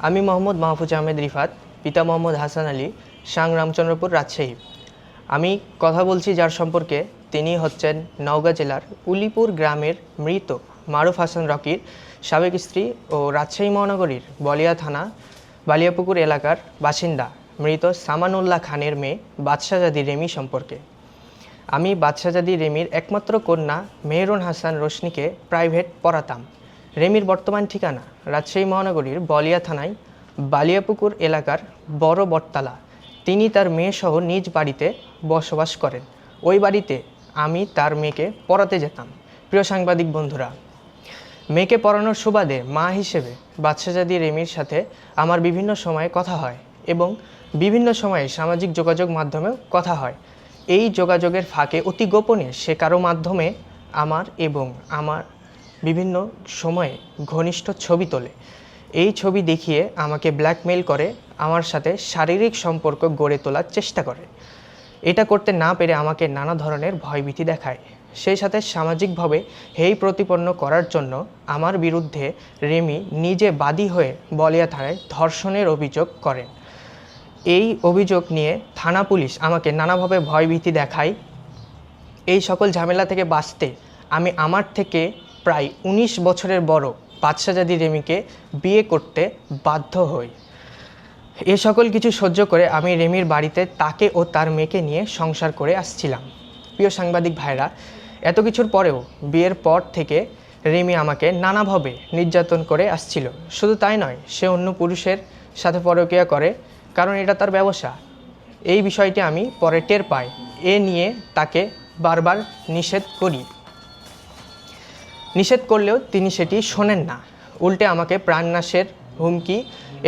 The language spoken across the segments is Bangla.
আমি মোহাম্মদ মাহফুজ আহমেদ রিফাত, পিতা মোহাম্মদ হাসান আলী, সাং রামচন্দ্রপুর, রাজশাহী। আমি কথা বলছি যার সম্পর্কে, তিনি হচ্ছেন নওগাঁ জেলার উলিপুর গ্রামের মৃত মারুফ হাসান রকির সাবেক স্ত্রী ও রাজশাহী মহানগরীর বলিয়া থানা বালিয়াপুকুর এলাকার বাসিন্দা মৃত সামানুল্লাহ খানের মেয়ে বাদশাহজাদি রেমি সম্পর্কে। আমি বাদশাহজাদি রেমির একমাত্র কন্যা মেহরুন হাসান রোশনিকে প্রাইভেট পড়াতাম। রেমির বর্তমান ঠিকানা রাজশাহী মহানগরীর বলিয়া থানায় বালিয়াপুকুর এলাকার বড় বটতলা। তিনি তার মেয়েসহ নিজ বাড়িতে বসবাস করেন। ওই বাড়িতে আমি তার মেয়েকে পড়াতে যেতাম। প্রিয় সাংবাদিক বন্ধুরা, মেয়েকে পড়ানোর সুবাদে মা হিসেবে বাদশাহজাদি রেমির সাথে আমার বিভিন্ন সময়ে কথা হয় এবং বিভিন্ন সময়ে সামাজিক যোগাযোগ মাধ্যমেও কথা হয়। এই যোগাযোগের ফাঁকে অতি গোপনে সে কারো মাধ্যমে আমার এবং আমার বিভিন্ন সময়ে ঘনিষ্ঠ ছবি তোলে। এই ছবি দেখিয়ে আমাকে ব্ল্যাকমেইল করে, আমার সাথে শারীরিক সম্পর্ক গড়ে তোলার চেষ্টা করে। এটা করতে না পেরে আমাকে নানা ধরনের ভয়ভীতি দেখায়। সেই সাথে সামাজিকভাবে হেয় প্রতিপন্ন করার জন্য আমার বিরুদ্ধে রেমি নিজে বাদী হয়ে বলিয়া থানায় ধর্ষণের অভিযোগ করেন। এই অভিযোগ নিয়ে থানা পুলিশ আমাকে নানাভাবে ভয়ভীতি দেখায়। এই সকল ঝামেলা থেকে বাঁচতে আমি আমার থেকে প্রায় ১৯ বছরের বড় বাদশাহজাদি রেমিকে বিয়ে করতে বাধ্য হই। এ সকল কিছু সহ্য করে আমি রেমির বাড়িতে তাকে ও তার মেয়েকে নিয়ে সংসার করে আসছিলাম। প্রিয় সাংবাদিক ভাইরা, এত কিছুর পরেও বিয়ের পর থেকে রেমি আমাকে নানাভাবে নির্যাতন করে আসছিল। শুধু তাই নয়, সে অন্য পুরুষের সাথে পরকীয়া করে, কারণ এটা তার ব্যবসা। এই বিষয়টি আমি পরে টের পাই। এ নিয়ে তাকে বারবার নিষেধ করলেও তিনি সেটি শোনেন না। উল্টে আমাকে প্রাণনাশের হুমকি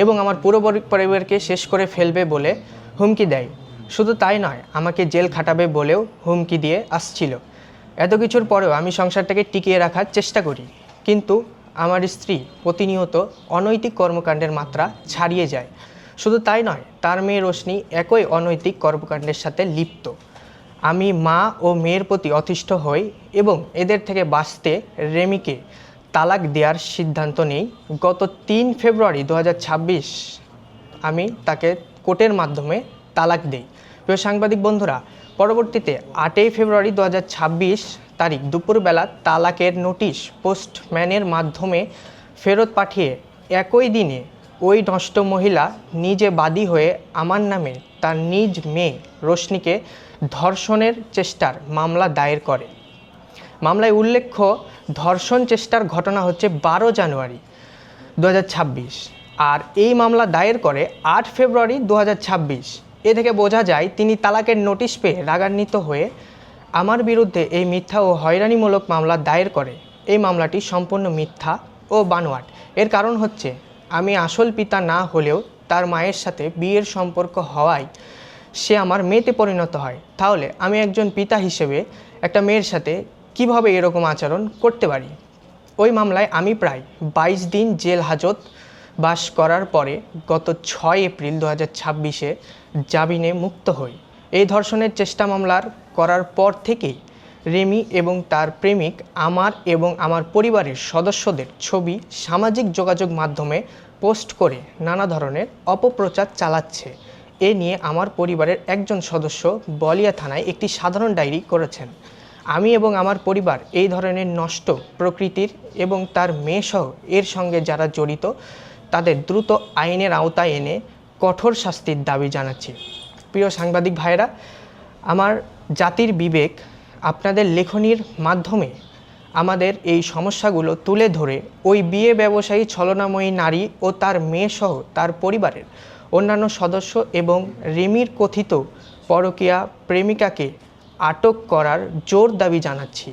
এবং আমার পুরো পরিবারকে শেষ করে ফেলবে বলে হুমকি দেয়। শুধু তাই নয়, আমাকে জেল খাটাবে বলেও হুমকি দিয়ে আসছিল। এত কিছুর পরেও আমি সংসারটাকে টিকিয়ে রাখার চেষ্টা করি, কিন্তু আমার স্ত্রী প্রতিনিয়ত অনৈতিক কর্মকাণ্ডের মাত্রা ছাড়িয়ে যায়। শুধু তাই নয়, তার মেয়ে রোশনি একই অনৈতিক কর্মকাণ্ডের সাথে লিপ্ত। আমি মা ও মেয়ের প্রতি অতিষ্ঠ হই এবং এদের থেকে বাঁচতে রেমিকে তালাক দেওয়ার সিদ্ধান্ত নেই। গত ৩ ফেব্রুয়ারি ২০২৬ আমি তাকে কোর্টের মাধ্যমে তালাক দিই। প্রিয় সাংবাদিক বন্ধুরা, পরবর্তীতে ৮ই ফেব্রুয়ারি ২০২৬ তারিখ দুপুরবেলা তালাকের নোটিশ পোস্টম্যানের মাধ্যমে ফেরত পাঠিয়ে একই দিনে ওই নষ্ট মহিলা নিজে বাদী হয়ে আমার নামে তার নিজ মেয়ে রোশনিকে ধর্ষণের চেষ্টার মামলা দায়ের করে। মামলায় উল্লেখ্য, ধর্ষণ চেষ্টার ঘটনা হচ্ছে ১২ জানুয়ারি ২০২৬ আর এই মামলা দায়ের করে ৮ ফেব্রুয়ারি ২০২৬। এ থেকে বোঝা যায় তিনি তালাকের নোটিশ পেয়ে রাগান্বিত হয়ে আমার বিরুদ্ধে এই মিথ্যা ও হয়রানিমূলক মামলা দায়ের করে। এই মামলাটি সম্পূর্ণ মিথ্যা ও বানোয়াট। এর কারণ হচ্ছে, আমি আসল পিতা না হলেও তার মায়ের সাথে বিয়ের সম্পর্ক হওয়ায় সে আমার মেয়েতে পরিণত হয়। তাহলে আমি একজন পিতা হিসেবে একটা মেয়ের সাথে কিভাবে এরকম আচরণ করতে পারি? ওই মামলায় আমি প্রায় ২২ দিন জেল হাজত বাস করার পরে গত ৬ এপ্রিল ২০২৬ জামিনে মুক্ত হই। এই ধর্ষণের চেষ্টা মামলার করার পর থেকেই রেমি এবং তার প্রেমিক আমার এবং আমার পরিবারের সদস্যদের ছবি সামাজিক যোগাযোগ মাধ্যমে পোস্ট করে নানা ধরনের অপপ্রচার চালাচ্ছে। এ নিয়ে আমার পরিবারের একজন সদস্য বলিয়া থানায় একটি সাধারণ ডায়েরি করেছেন। আমি এবং আমার পরিবার এই ধরনের নষ্ট প্রকৃতির এবং তার মেয়েসহ এর সঙ্গে যারা জড়িত তাদের দ্রুত আইনের আওতায় এনে কঠোর শাস্তির দাবি জানাচ্ছি। প্রিয় সাংবাদিক ভাইরা, আমার জাতির বিবেক আপনাদের লেখনীর মাধ্যমে আমাদের এই সমস্যাগুলো তুলে ধরে ওই বিয়ে ব্যবসায়ী ছলনাময়ী নারী ও তার মেয়েসহ তার পরিবারের অন্যান্য সদস্য এবং রেমির কথিত পরকীয়া প্রেমিকাকে আটক করার জোর দাবি জানাচ্ছি।